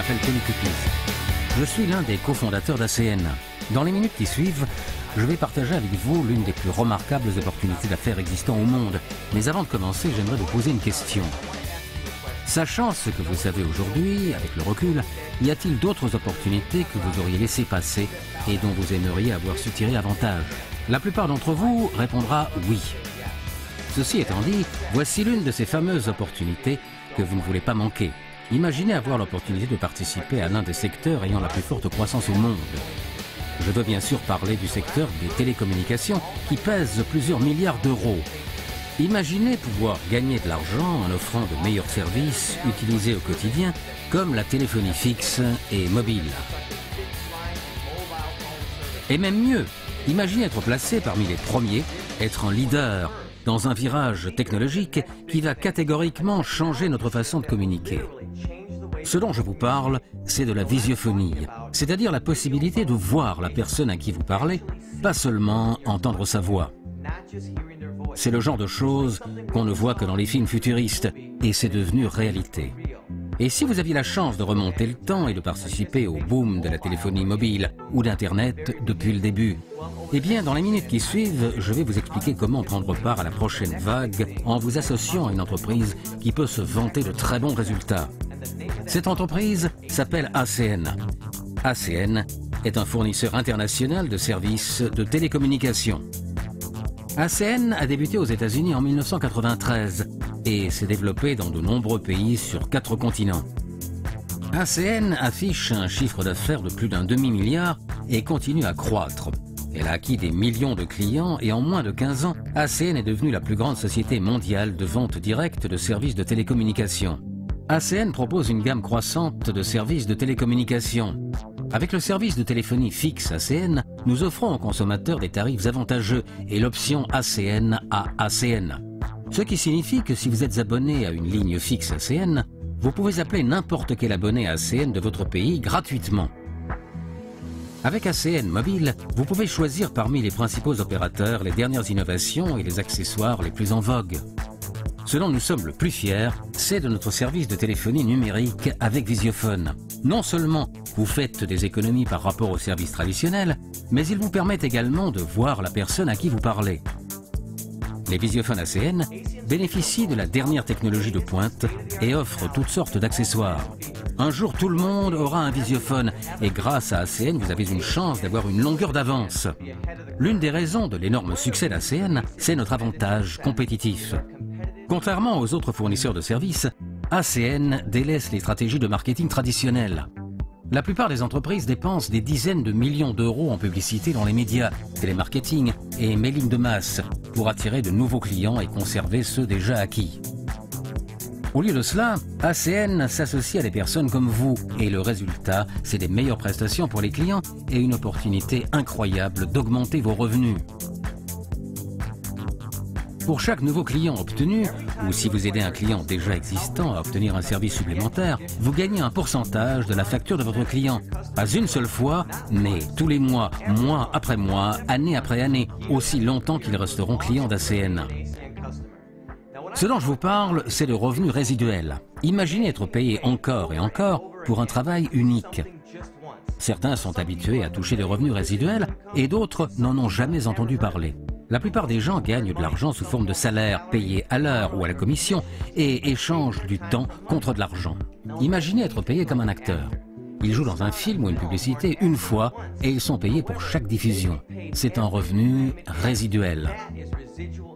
m'appelle Tony Cupis. Je suis l'un des cofondateurs d'ACN. Dans les minutes qui suivent, je vais partager avec vous l'une des plus remarquables opportunités d'affaires existant au monde. Mais avant de commencer, j'aimerais vous poser une question. Sachant ce que vous savez aujourd'hui, avec le recul, y a-t-il d'autres opportunités que vous auriez laissé passer et dont vous aimeriez avoir su tirer avantage? La plupart d'entre vous répondra oui. Ceci étant dit, voici l'une de ces fameuses opportunités que vous ne voulez pas manquer. Imaginez avoir l'opportunité de participer à l'un des secteurs ayant la plus forte croissance au monde. Je veux bien sûr parler du secteur des télécommunications qui pèse plusieurs milliards d'euros. Imaginez pouvoir gagner de l'argent en offrant de meilleurs services utilisés au quotidien comme la téléphonie fixe et mobile. Et même mieux, imaginez être placé parmi les premiers, être un leader dans un virage technologique qui va catégoriquement changer notre façon de communiquer. Ce dont je vous parle, c'est de la visiophonie, c'est-à-dire la possibilité de voir la personne à qui vous parlez, pas seulement entendre sa voix. C'est le genre de choses qu'on ne voit que dans les films futuristes, et c'est devenu réalité. Et si vous aviez la chance de remonter le temps et de participer au boom de la téléphonie mobile ou d'Internet depuis le début, eh bien, dans les minutes qui suivent, je vais vous expliquer comment prendre part à la prochaine vague en vous associant à une entreprise qui peut se vanter de très bons résultats. Cette entreprise s'appelle ACN. ACN est un fournisseur international de services de télécommunications. ACN a débuté aux États-Unis en 1993 et s'est développé dans de nombreux pays sur 4 continents. ACN affiche un chiffre d'affaires de plus d'un demi-milliard et continue à croître. Elle a acquis des millions de clients et en moins de 15 ans, ACN est devenue la plus grande société mondiale de vente directe de services de télécommunications. ACN propose une gamme croissante de services de télécommunications. Avec le service de téléphonie fixe ACN, nous offrons aux consommateurs des tarifs avantageux et l'option ACN à ACN. Ce qui signifie que si vous êtes abonné à une ligne fixe ACN, vous pouvez appeler n'importe quel abonné ACN de votre pays gratuitement. Avec ACN Mobile, vous pouvez choisir parmi les principaux opérateurs les dernières innovations et les accessoires les plus en vogue. Ce dont nous sommes le plus fiers, c'est de notre service de téléphonie numérique avec Visiophone. Non seulement vous faites des économies par rapport au service traditionnel, mais il vous permet également de voir la personne à qui vous parlez. Les visiophones ACN bénéficient de la dernière technologie de pointe et offrent toutes sortes d'accessoires. Un jour, tout le monde aura un visiophone et grâce à ACN, vous avez une chance d'avoir une longueur d'avance. L'une des raisons de l'énorme succès d'ACN, c'est notre avantage compétitif. Contrairement aux autres fournisseurs de services, ACN délaisse les stratégies de marketing traditionnelles. La plupart des entreprises dépensent des dizaines de millions d'euros en publicité dans les médias, télémarketing et mailing de masse pour attirer de nouveaux clients et conserver ceux déjà acquis. Au lieu de cela, ACN s'associe à des personnes comme vous et le résultat, c'est des meilleures prestations pour les clients et une opportunité incroyable d'augmenter vos revenus. Pour chaque nouveau client obtenu, ou si vous aidez un client déjà existant à obtenir un service supplémentaire, vous gagnez un pourcentage de la facture de votre client. Pas une seule fois, mais tous les mois, mois après mois, année après année, aussi longtemps qu'ils resteront clients d'ACN. Ce dont je vous parle, c'est de revenus résiduels. Imaginez être payé encore et encore pour un travail unique. Certains sont habitués à toucher des revenus résiduels et d'autres n'en ont jamais entendu parler. La plupart des gens gagnent de l'argent sous forme de salaire, payé à l'heure ou à la commission, et échangent du temps contre de l'argent. Imaginez être payé comme un acteur. Ils jouent dans un film ou une publicité une fois et ils sont payés pour chaque diffusion. C'est un revenu résiduel.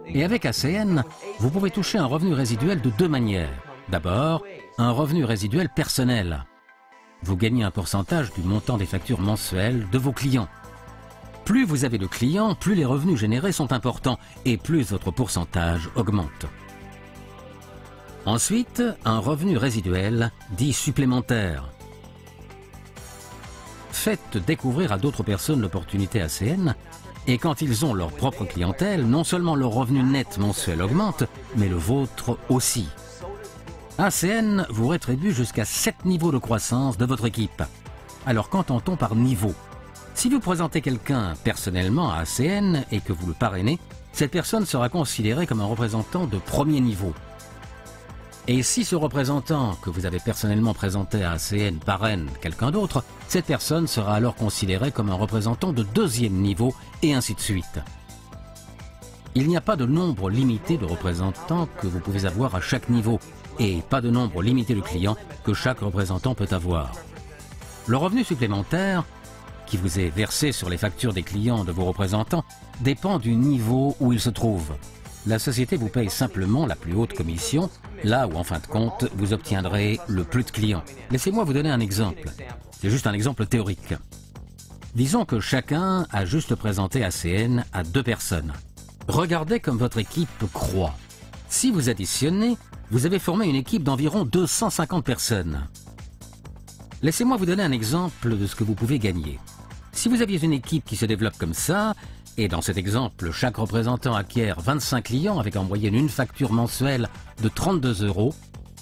Et avec ACN, vous pouvez toucher un revenu résiduel de 2 manières. D'abord, un revenu résiduel personnel. Vous gagnez un pourcentage du montant des factures mensuelles de vos clients. Plus vous avez de clients, plus les revenus générés sont importants et plus votre pourcentage augmente. Ensuite, un revenu résiduel dit supplémentaire. Faites découvrir à d'autres personnes l'opportunité ACN et quand ils ont leur propre clientèle, non seulement leur revenu net mensuel augmente, mais le vôtre aussi. ACN vous rétribue jusqu'à 7 niveaux de croissance de votre équipe. Alors qu'entend-on par niveau ? Si vous présentez quelqu'un personnellement à ACN et que vous le parrainez, cette personne sera considérée comme un représentant de premier niveau. Et si ce représentant que vous avez personnellement présenté à ACN parraine quelqu'un d'autre, cette personne sera alors considérée comme un représentant de deuxième niveau et ainsi de suite. Il n'y a pas de nombre limité de représentants que vous pouvez avoir à chaque niveau et pas de nombre limité de clients que chaque représentant peut avoir. Le revenu supplémentaire qui vous est versé sur les factures des clients de vos représentants dépend du niveau où il se trouve. La société vous paye simplement la plus haute commission, là où en fin de compte vous obtiendrez le plus de clients. Laissez-moi vous donner un exemple. C'est juste un exemple théorique. Disons que chacun a juste présenté ACN à 2 personnes. Regardez comme votre équipe croît. Si vous additionnez, vous avez formé une équipe d'environ 250 personnes. Laissez-moi vous donner un exemple de ce que vous pouvez gagner. Si vous aviez une équipe qui se développe comme ça, et dans cet exemple, chaque représentant acquiert 25 clients avec en moyenne une facture mensuelle de 32 €,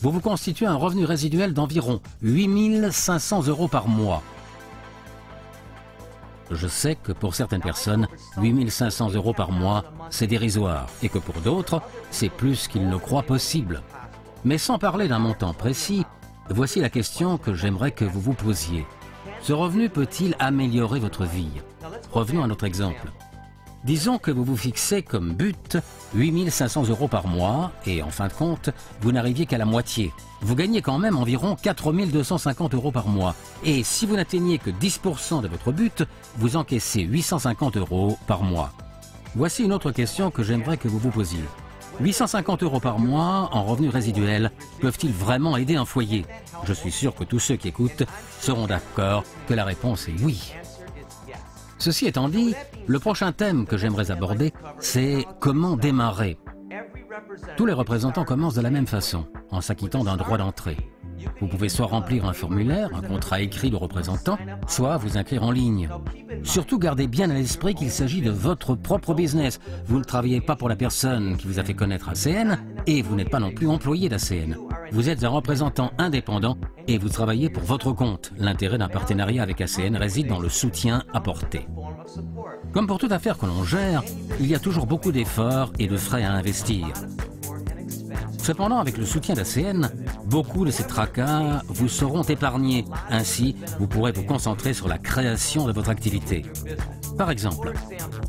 vous vous constituez un revenu résiduel d'environ 8 500 € par mois. Je sais que pour certaines personnes, 8 500 € par mois, c'est dérisoire, et que pour d'autres, c'est plus qu'ils ne croient possible. Mais sans parler d'un montant précis, voici la question que j'aimerais que vous vous posiez. Ce revenu peut-il améliorer votre vie? Revenons à notre exemple. Disons que vous vous fixez comme but 8 500 € par mois et en fin de compte, vous n'arriviez qu'à la moitié. Vous gagnez quand même environ 4 250 € par mois. Et si vous n'atteignez que 10% de votre but, vous encaissez 850 € par mois. Voici une autre question que j'aimerais que vous vous posiez. 850 € par mois en revenus résiduels peuvent-ils vraiment aider un foyer? Je suis sûr que tous ceux qui écoutent seront d'accord que la réponse est oui. Ceci étant dit, le prochain thème que j'aimerais aborder, c'est comment démarrer. Tous les représentants commencent de la même façon, en s'acquittant d'un droit d'entrée. Vous pouvez soit remplir un formulaire, un contrat écrit de représentant, soit vous inscrire en ligne. Surtout gardez bien à l'esprit qu'il s'agit de votre propre business. Vous ne travaillez pas pour la personne qui vous a fait connaître ACN et vous n'êtes pas non plus employé d'ACN. Vous êtes un représentant indépendant et vous travaillez pour votre compte. L'intérêt d'un partenariat avec ACN réside dans le soutien apporté. Comme pour toute affaire que l'on gère, il y a toujours beaucoup d'efforts et de frais à investir. Cependant, avec le soutien d'ACN, beaucoup de ces tracas vous seront épargnés. Ainsi, vous pourrez vous concentrer sur la création de votre activité. Par exemple,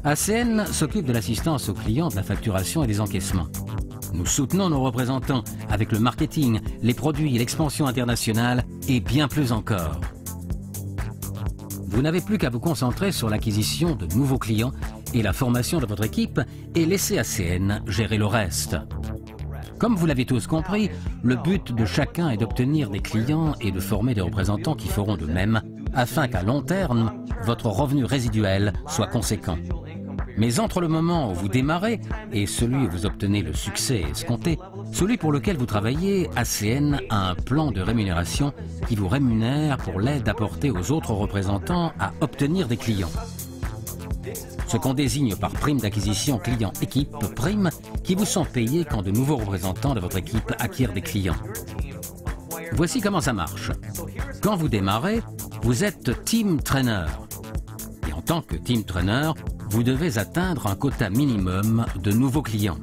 ACN s'occupe de l'assistance aux clients de la facturation et des encaissements. Nous soutenons nos représentants avec le marketing, les produits, l'expansion internationale et bien plus encore. Vous n'avez plus qu'à vous concentrer sur l'acquisition de nouveaux clients et la formation de votre équipe et laisser ACN gérer le reste. Comme vous l'avez tous compris, le but de chacun est d'obtenir des clients et de former des représentants qui feront de même, afin qu'à long terme, votre revenu résiduel soit conséquent. Mais entre le moment où vous démarrez et celui où vous obtenez le succès escompté, celui pour lequel vous travaillez, ACN a un plan de rémunération qui vous rémunère pour l'aide apportée aux autres représentants à obtenir des clients. Ce qu'on désigne par prime d'acquisition client-équipe prime, qui vous sont payés quand de nouveaux représentants de votre équipe acquièrent des clients. Voici comment ça marche. Quand vous démarrez, vous êtes team trainer. Et en tant que team trainer, vous devez atteindre un quota minimum de nouveaux clients.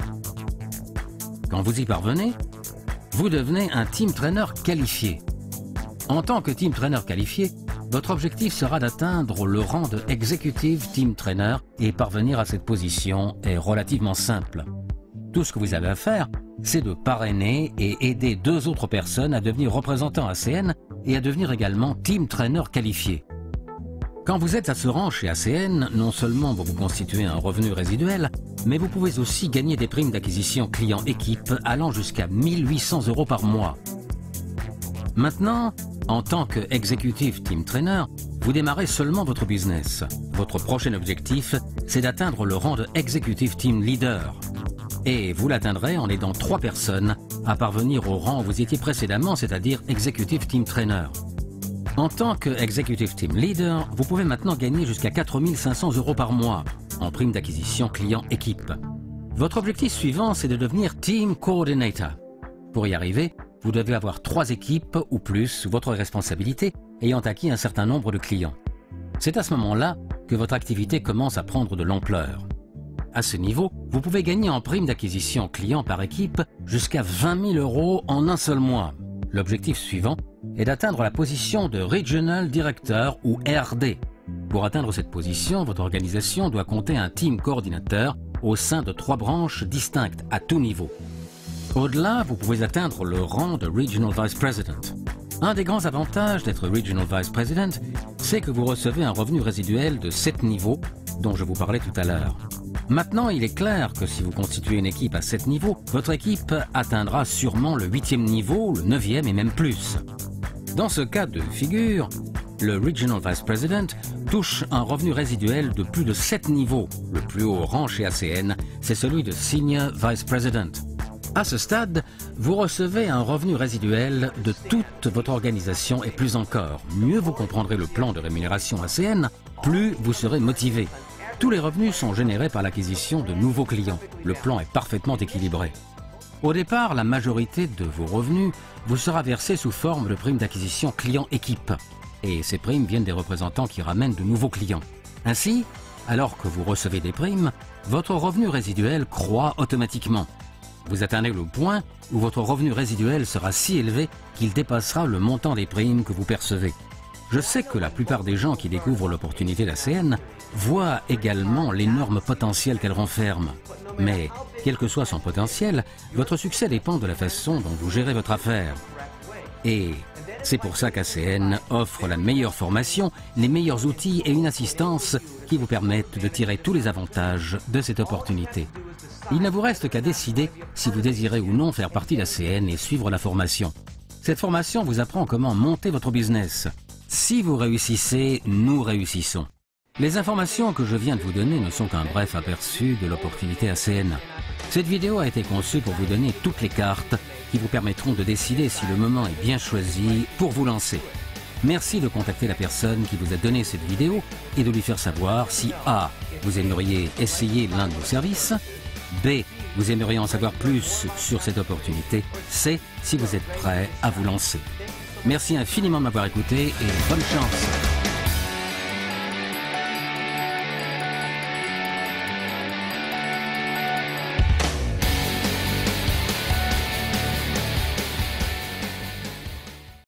Quand vous y parvenez, vous devenez un team trainer qualifié. En tant que team trainer qualifié, votre objectif sera d'atteindre le rang de Executive Team Trainer et parvenir à cette position est relativement simple. Tout ce que vous avez à faire, c'est de parrainer et aider 2 autres personnes à devenir représentants ACN et à devenir également Team Trainer qualifié. Quand vous êtes à ce rang chez ACN, non seulement vous vous constituez un revenu résiduel, mais vous pouvez aussi gagner des primes d'acquisition client-équipe allant jusqu'à 1 800 € par mois. Maintenant, en tant que Executive Team Trainer, vous démarrez seulement votre business. Votre prochain objectif, c'est d'atteindre le rang de Executive Team Leader. Et vous l'atteindrez en aidant 3 personnes à parvenir au rang où vous étiez précédemment, c'est-à-dire Executive Team Trainer. En tant que Executive Team Leader, vous pouvez maintenant gagner jusqu'à 4 500 € par mois en prime d'acquisition client-équipe. Votre objectif suivant, c'est de devenir Team Coordinator. Pour y arriver, vous devez avoir 3 équipes ou plus sous votre responsabilité ayant acquis un certain nombre de clients. C'est à ce moment-là que votre activité commence à prendre de l'ampleur. À ce niveau, vous pouvez gagner en prime d'acquisition client par équipe jusqu'à 20 000 € en un seul mois. L'objectif suivant est d'atteindre la position de Regional Director ou RD. Pour atteindre cette position, votre organisation doit compter un team coordinateur au sein de 3 branches distinctes à tout niveau. Au-delà, vous pouvez atteindre le rang de Regional Vice President. Un des grands avantages d'être Regional Vice President, c'est que vous recevez un revenu résiduel de 7 niveaux dont je vous parlais tout à l'heure. Maintenant, il est clair que si vous constituez une équipe à 7 niveaux, votre équipe atteindra sûrement le 8e niveau, le 9e et même plus. Dans ce cas de figure, le Regional Vice President touche un revenu résiduel de plus de 7 niveaux. Le plus haut rang chez ACN, c'est celui de Senior Vice President. À ce stade, vous recevez un revenu résiduel de toute votre organisation et plus encore. Mieux vous comprendrez le plan de rémunération ACN, plus vous serez motivé. Tous les revenus sont générés par l'acquisition de nouveaux clients. Le plan est parfaitement équilibré. Au départ, la majorité de vos revenus vous sera versée sous forme de primes d'acquisition client-équipe. Et ces primes viennent des représentants qui ramènent de nouveaux clients. Ainsi, alors que vous recevez des primes, votre revenu résiduel croît automatiquement. Vous atteindrez le point où votre revenu résiduel sera si élevé qu'il dépassera le montant des primes que vous percevez. Je sais que la plupart des gens qui découvrent l'opportunité d'ACN voient également l'énorme potentiel qu'elle renferme. Mais, quel que soit son potentiel, votre succès dépend de la façon dont vous gérez votre affaire. Et c'est pour ça qu'ACN offre la meilleure formation, les meilleurs outils et une assistance qui vous permettent de tirer tous les avantages de cette opportunité. Il ne vous reste qu'à décider si vous désirez ou non faire partie d'ACN et suivre la formation. Cette formation vous apprend comment monter votre business. Si vous réussissez, nous réussissons. Les informations que je viens de vous donner ne sont qu'un bref aperçu de l'opportunité ACN. Cette vidéo a été conçue pour vous donner toutes les cartes qui vous permettront de décider si le moment est bien choisi pour vous lancer. Merci de contacter la personne qui vous a donné cette vidéo et de lui faire savoir si A. Vous aimeriez essayer l'un de nos services, B. Vous aimeriez en savoir plus sur cette opportunité, C. Si vous êtes prêt à vous lancer. Merci infiniment de m'avoir écouté et bonne chance.